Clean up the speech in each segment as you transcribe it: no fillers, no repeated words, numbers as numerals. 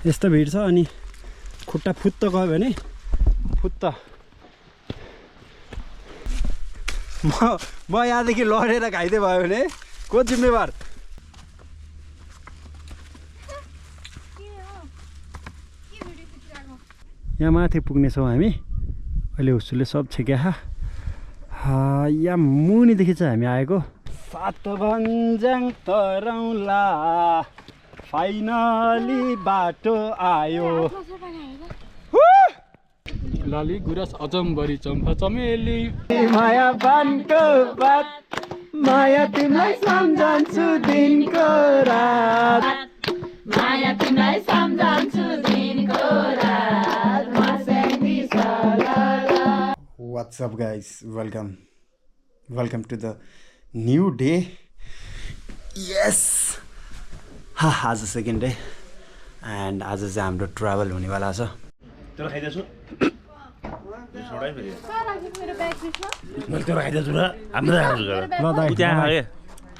यस्तो भिड छ अनि खुट्टा फुत्त गयो भने फुत्त म यहाँदेखि लडेर घाइते भयो भने को जिम्मेवार? यहाँ माथि पुग्नेछौँ हामी अहिले। उसले सब छेक्या यहाँ मुनिदेखि चाहिँ हामी आएको। सात भन्ज्याङ तरौला फाइनली बाटो आयो। लाली गुराँस अचम्बरी चम्फा चमेली माया बानको बात माया तिमीलाई सम्झन्छु दिनको रात माया तिमीलाई सम्झन्छु दिनको रात मस्याङ्गी सलाला। What's up guys, welcome to the new day. Yes, आज सेकेन्ड डे एन्ड आज चाहिँ हाम्रो ट्राभल हुनेवाला छ। तेरो खाइदिएछु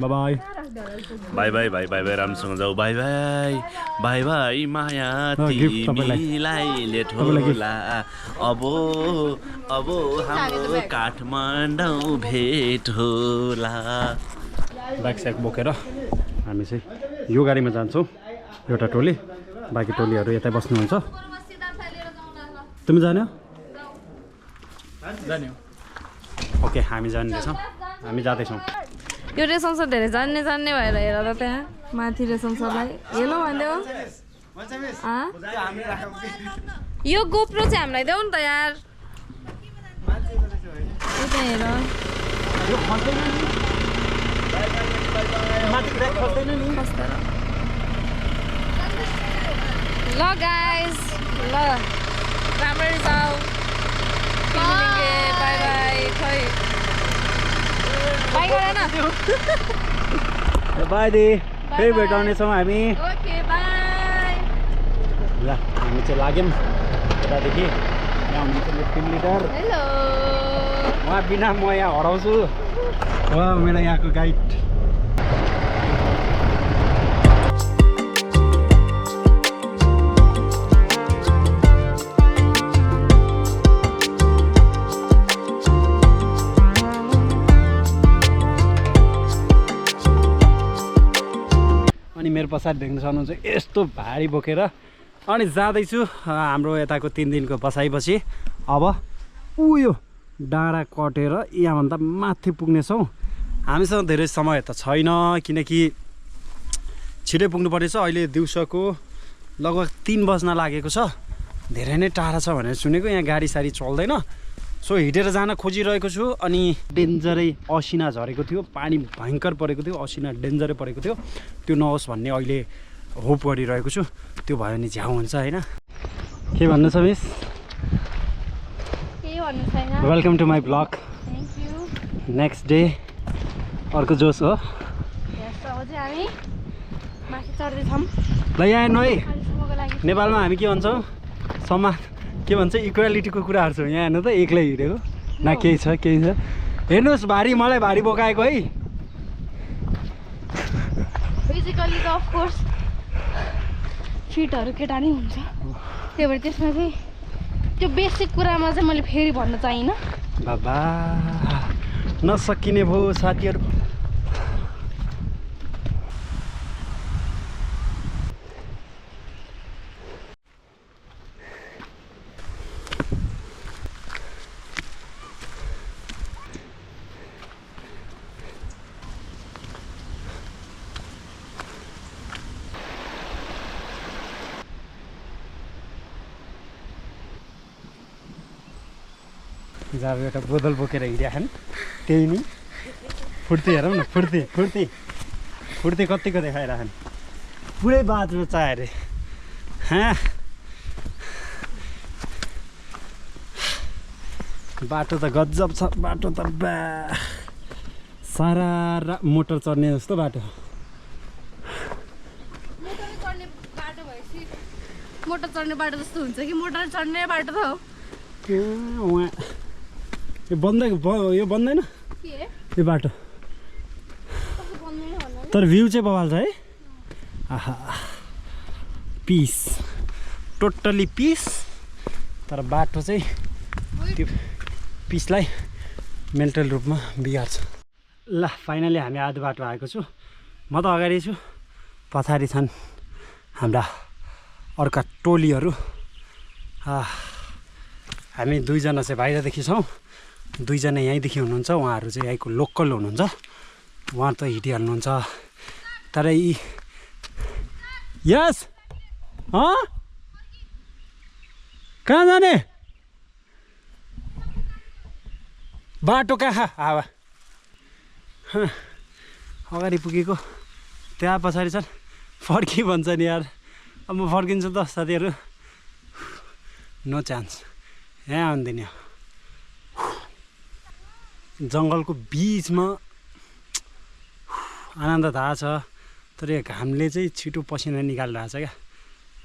bye bye bye bye bye bye राम्रोसँग जाऊ। बाई बाई बाई बाई माया तिमीलाई लेठोला अब हाम्रो काठमाडौँ भेट होला। ब्याग स्याग बोकेर हामी चाहिँ यो गाडीमा जान्छौँ एउटा टोली, बाँकी टोलीहरू यतै बस्नुहुन्छ। तिमी जाने? ओके हामी जाँदैछौँ, हामी जाँदैछौँ। यो रेसम सर धेरै जान्ने भएर हेर त त्यहाँ माथि रेसम सरलाई हेलो भन्देऊ। यो गोप्रो चाहिँ हामीलाई देऊ नि त यार। हेर ल गाइस, ल राम्ररी जाऊ। Bye by. खै बाई गर न। बाई दि, फेरि भेटाउनेछौँ हामी। Okay by. ल हामी चाहिँ लाग्यौँ यतादेखि। यहाँ हुनुहुन्छ टिम लिडर। हेलो। उहाँ बिना म यहाँ हराउँछु। उहाँ मेरो यहाँको गाइड। अनि मेरो पछाडि देख्न सक्नुहुन्छ यस्तो भारी बोकेर अनि जाँदैछु हाम्रो यताको 3 दिनको बसाइपछि। अब उयो डाँडा कटेर यहाँभन्दा माथि पुग्नेछौँ। हामीसँग धेरै समय त छैन किनकि छिटै पुग्नुपर्ने छ। अहिले दिउँसोको लगभग 3 बज्न लागेको छ। धेरै नै टाढा छ भनेर सुनेको, यहाँ गाडी साडी चल्दैन। सो हिँडेर जान खोजिरहेको छु। अनि डेन्जरै असिना झरेको थियो, पानी भयङ्कर परेको थियो, असिना डेन्जरै परेको थियो। त्यो नहोस् भन्ने अहिले होप गरिरहेको छु। त्यो भयो भने झ्याउ हुन्छ होइन। के भन्नु छ miss? Welcome to my blog. Next day अर्को जोस हो। ल यहाँ हेर्नु है, नेपालमा हामी के भन्छौँ? समाज के भन्छ? इक्वालिटीको कुराहरू छ। यहाँ हेर्नु त एक्लै हिँडेको न केही छ केही छ। हेर्नुहोस् भारी, मलाई भारी बोकाएको है। फिजिकली त अफकोर्स फिटहरू केटा नै हुन्छ, त्यही भएर त्यसमा चाहिँ त्यो बेसिक कुरामा चाहिँ मैले फेरि भन्न चाहिनँ। बाबा नसकिने भयो साथीहरू। जब एउटा बोतल बोकेर हिँडिराखन् त्यही नि फुर्ती हेरौँ न। फुर्ती कतिको देखाइराखन्। पुरै बाटो चाहे अरे। बाटो त गजब छ। बाटो त सारा मोटर चढ्ने जस्तो बाटो। मोटर चढ्ने बाटो जस्तो हुन्छ कि मोटर चढ्ने बाटो त हो। वहाँ यो बन्दैन यो बाटो, तर भ्यू चाहिँ बवाल छ है। आहा पिस। टोटल्ली पिस, तर बाटो चाहिँ त्यो पिसलाई मेन्टल रूपमा बिगार्छ। ल फाइनली हामी आधा बाटो आएको छु। म त अगाडि छु, पछाडि छन् हाम्रा अर्का टोलीहरू। हामी दुईजना चाहिँ बाहिरदेखि छौँ, दुईजना यहीँदेखि हुनुहुन्छ। उहाँहरू चाहिँ यहीँको लोकल हुनुहुन्छ, उहाँ त हिँडिहाल्नुहुन्छ। तर यी यस कहाँ जाने बाटो कहाँ हावा अगाडि पुगेको त्यहाँ पछाडि छन्। फर्की भन्छ नि यार, अब म फर्किन्छु त साथीहरू, नो चान्स, यहाँ आउँदैन। जङ्गलको बिचमा आनन्द थाहा छ, तर यो घामले चाहिँ छिटो पसिना निकालिरहेछ क्या।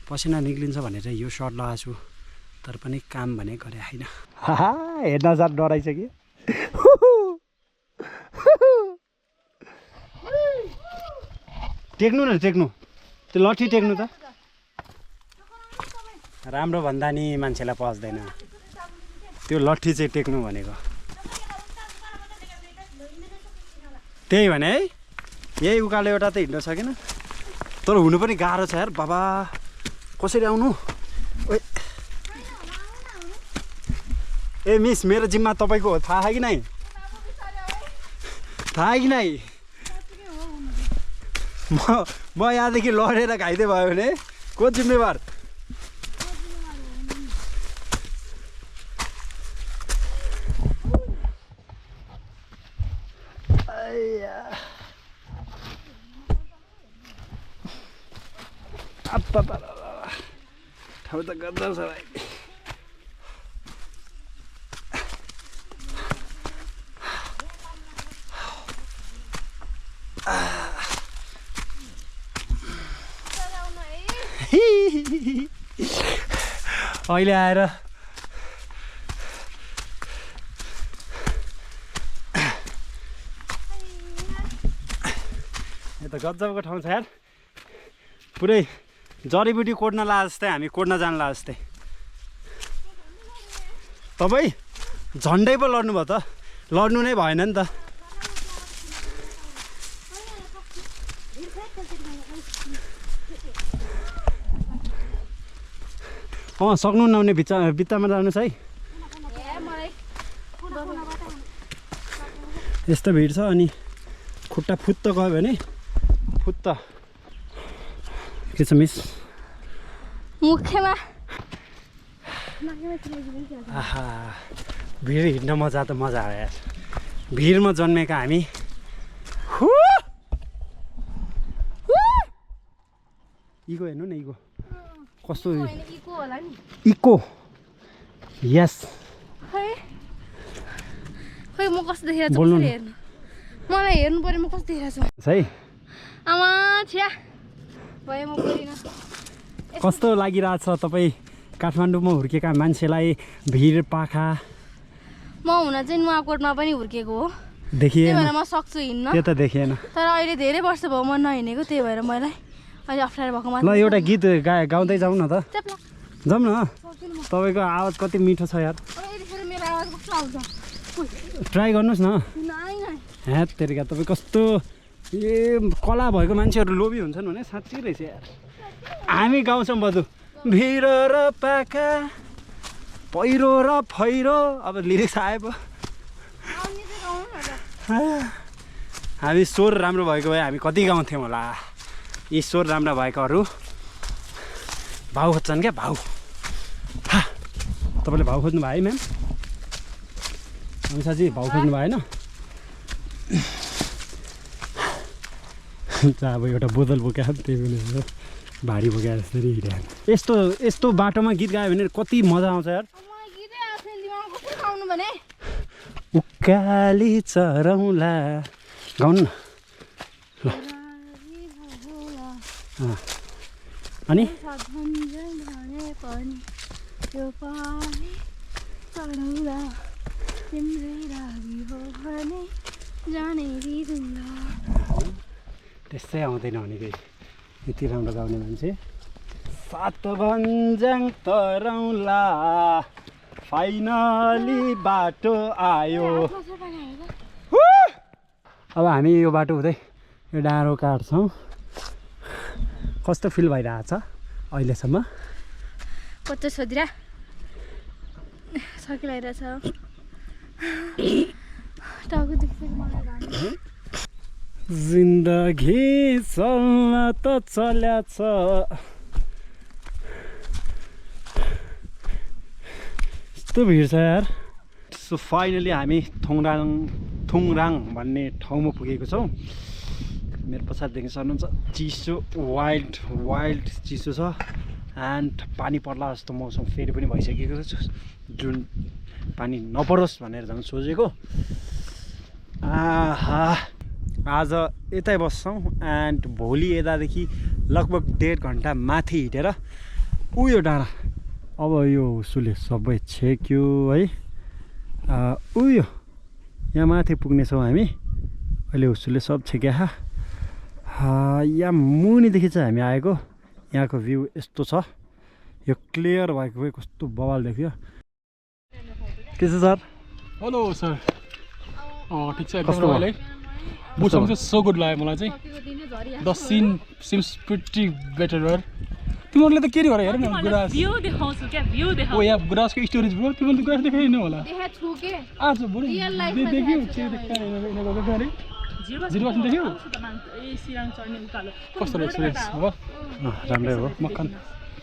पसिना निक्लिन्छ भनेर यो सर्ट लगाएको छु, तर पनि काम भने गरे होइन। हेर्न साथ डराइसक्यो। टेक्नु न, टेक्नु त्यो लट्ठी टेक्नु त राम्रो भन्दा नि मान्छेलाई पस्दैन त्यो लट्ठी चाहिँ टेक्नु भनेको। त्यही भने है, यही उकालो एउटा त हिँड्न सकेन, तर हुनु पनि गाह्रो छ यार बाबा। कसरी आउनु? ए मिस, मेरो जिम्मा तपाईँको हो, थाहा कि नै? थाहा कि नै? म यहाँदेखि लडेर घाइते भयो भने को जिम्मेवार? ठाउँ त गद्दा छ भाइ। अहिले आएर यता गजबको ठाउँ छ यार, पुरै जडीबुटी कोड्न ला जस्तै, हामी कोड्न जान ला जस्तै। तपाईँ झन्डै पो लड्नु भयो त, लड्नु नै भएन नि त। सक्नु नहुने भित्तामा जानुहोस् है। यस्तो भिड छ, अनि खुट्टा फुत्त गयो भने फुत्त। के छ मिस? मुखमा आहा, भिड हिँड्न मजा त मजा आयो यार। भिडमा जन्मेका हामी। इगो हेर्नु न, इगो कस्तो इको। यस खै म कस्तो देखिरहेको छु, बोल्नु न। हेर्नु मलाई हेर्नु पर्यो, म कस्तो देखिरहेको छु। है आमा छ्या भयो, म बोलिन। कस्तो लागिरहेछ तपाईँ काठमाडौँमा हुर्केका मान्छेलाई? भिड पाखा म हुन चाहिँ नुवाकोटमा पनि हुर्केको हो, देखिएन, त्यही भएर म सक्छु हिँड्न। त्यो त देखिएन। तर अहिले धेरै वर्ष भयो म नहिँडेको, त्यही भएर मलाई अहिले अप्ठ्यारो भएको ल एउटा गीत गाउँदै जाउँ न त। जाउँ न, तपाईँको आवाज कति मिठो छ यार। मेरो आवाज कस्तो आउँछ? ट्राई गर्नुहोस् न। ह्या तेरिका, तपाईँ कस्तो कला भएको मान्छेहरू लोभी हुन्छन् भने साँच्चै रहेछ यार। हामी गाउँछौँ बजु भिड र पाखा, पहिरो र फैरो। अब लिरिक्स आए पो। हामी स्वर राम्रो भएको भए हामी कति गाउँथ्यौँ होला। यी स्वर राम्रो भएकोहरू भाउ खोज्छन् क्या, भाउ। तपाईँले भाउ खोज्नु भयो है म्याम? अमिषाजी भाउ खोज्नु भएन? अब एउटा बोतल बोक्या, त्यही पनि भारी बोक्या जसरी हिँड्यो। यस्तो बाटोमा गीत गायो भने कति मजा आउँछ यार। उकाली चरौँला गाउनु न। अनि त्यस्तै आउँदैन भनेको, यति राम्रो गाउने मान्छे सात भन्ज्याङ तरौला फाइनली बाटो आयो। अब हामी यो बाटो हुँदै यो डाँडो काट्छौँ। कस्तो फिल भइरहेछ अहिलेसम्म? कस्तो सोधिरा सकिरहेछ टाउको दुख्छ मलाई। जिन्दगी चल्न त चल्याछ यस्तो भिड छ यार। सो फाइनली हामी थुङराङ भन्ने ठाउँमा पुगेको छौँ। मेरो पछाडि देख्न सक्नुहुन्छ चिसो वाइल्ड चिसो छ एन्ड पानी पर्ला जस्तो मौसम फेरि पनि भइसकेको छ, जुन पानी नपरोस् भनेर झन् सोचेको। आज यतै बस्छौँ एन्ड भोलि यतादेखि लगभग 1.5 घन्टा माथि हिँडेर उयो डाँडा अब यो उसुले सबै छेक्यो है। उयो यहाँ माथि पुग्नेछौँ हामी अहिले। उसुले सब छेक्या। यहाँ मुनिदेखि चाहिँ हामी आएको। यहाँको भ्यू यस्तो छ। यो क्लियर भएको भए कस्तो बवाल देख्यो। के छ सर? Hello sir. ठिक छ एकदम रमाइलो है। बुझ्छौँ चाहिँ सो गुड लाग्यो मलाई चाहिँ। The scene seems pretty better were. तिमीहरूले त के रे हेर न गुराँस भ्यू देखाउँछु क्या भ्यू देखाउँछु। ओ यहाँ गुराँसको स्टोरेज ब्रो तिमीले त गुराँस देखाएन होला देखा छु के आज बरु देख्यौ के देखाएर अरे 0% देख्यौ सिराङ चढ्ने उकालो कस्तो रहेछ हो राम्रै हो। मक्खन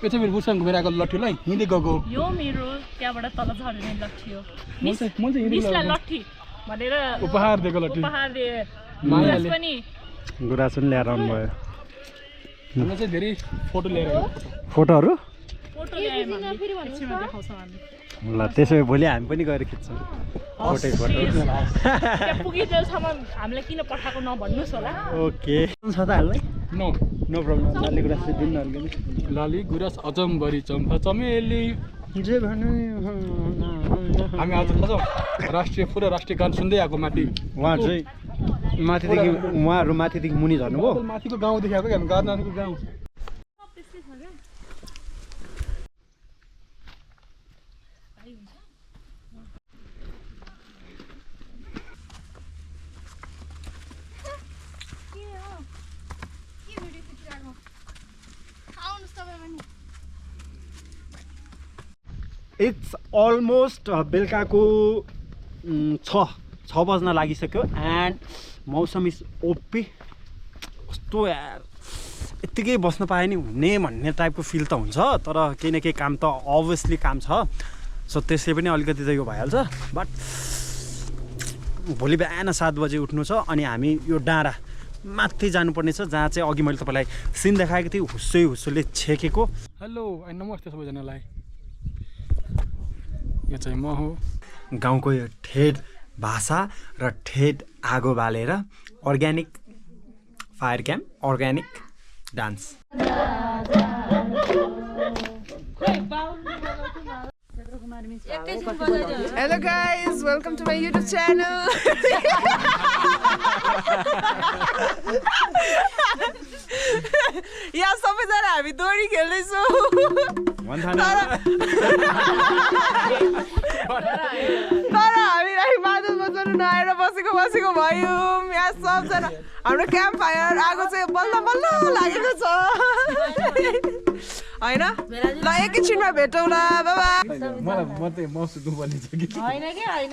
यो चाहिँ मेरो बुसँग घुमेर आएको लट्ठीलाई हिँड्दै गएको यो मेरो त्यहाँबाट तल झर्ने लट्ठी हो। म चाहिँ हिँड्दै मिसलाई लट्ठी भनेर उपहार दिएको लट्ठी उपहार दिए मायाले पनि गुराँस पनि ल्याएर आउनुभयो। म चाहिँ धेरै फोटो लिएर आएको फोटोहरू फोटो ल्याएँ एकछिनमा देखाउँछौँ हामी। ल त्यसो भए भोलि हामी पनि गएर खिच्छौँ फोटो। त्यहाँ पुगिन्जेलसम्म हामीलाई किन पठाएको नभन्नुहोस् होला। ओके छ त हामीलाई no no problem. Lali Guras चाहिँ दिनु अलिकति। लाली गुराँस अजम्बरी चम्पा चमेली जे भने हामी आज राष्ट्रिय पुरा राष्ट्रिय गान सुन्दै आएको माथि। उहाँ चाहिँ माथिदेखि उहाँहरू माथिदेखि मुनि झर्नुभयो। माथिको गाउँदेखि आएको हामी गार्नाको गाउँ। इट्स अलमोस्ट बेलुकाको 6 बज्न लागिसक्यो एन्ड मौसम इज ओपी। कस्तो यार यत्तिकै बस्न पाए नि हुने भन्ने टाइपको फिल त हुन्छ, तर केही न केही काम त अभियसली काम छ। सो त्यसै पनि अलिकति त यो भइहाल्छ। बट भोलि बिहान 7 बजे उठ्नु छ अनि हामी यो डाँडा माथि जानुपर्ने छ जहाँ चाहिँ अघि मैले तपाईँलाई सिन देखाएको थिएँ हुस्सुले छेकेको। हेलो अनि नमस्ते सबैजनालाई। यो चाहिँ म हो। गाउँको यो ठेट भाषा र ठेट आगो बालेर organic fire camp organic dance. Hello guys, welcome to my YouTube channel. यहाँ सबैजना हामी दोरी खेल्दैछौँ। तर हामीलाई मादल बजाउनु नआएर बसेको भयौँ। यहाँ सबजना हाम्रो क्याम्प फायर आगो चाहिँ बल्ल बल्ल लागेको छ होइन। ल एकैछिनमा भेटौँला, बाइ बाइ। मलाई मात्रै म सुत्नु पर्ने छ कि होइन के होइन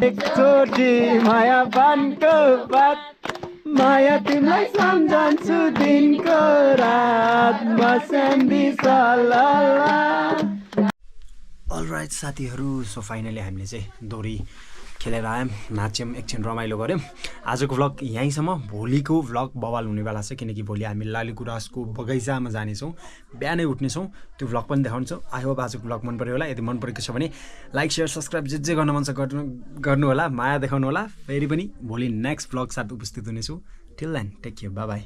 एकचोटि माया पानको बात माया तिमीलाई सम्झन्छु दिनको रात अलराइट साथीहरू, सो फाइनली हामीले चाहिँ दोरी खेलेर आयौँ, नाच्यौँ, एकछिन रमाइलो गऱ्यौँ। आजको भ्लग यहीँसम्म। भोलिको भ्लग बवाल हुनेवाला छ, किनकि भोलि हामी लालीगुराँसको बगैँचामा जानेछौँ, बिहानै उठ्नेछौँ। त्यो भ्लग पनि देखाउँछौँ। आई होप आजको भ्लग मन पऱ्यो होला। यदि मन परेको छ भने लाइक सेयर सब्सक्राइब जे गर्न मन छ गर्नु होला, माया देखाउनु होला। फेरि पनि भोलि नेक्स्ट भ्लग साथ उपस्थित हुनेछु। Till then take care, bye by.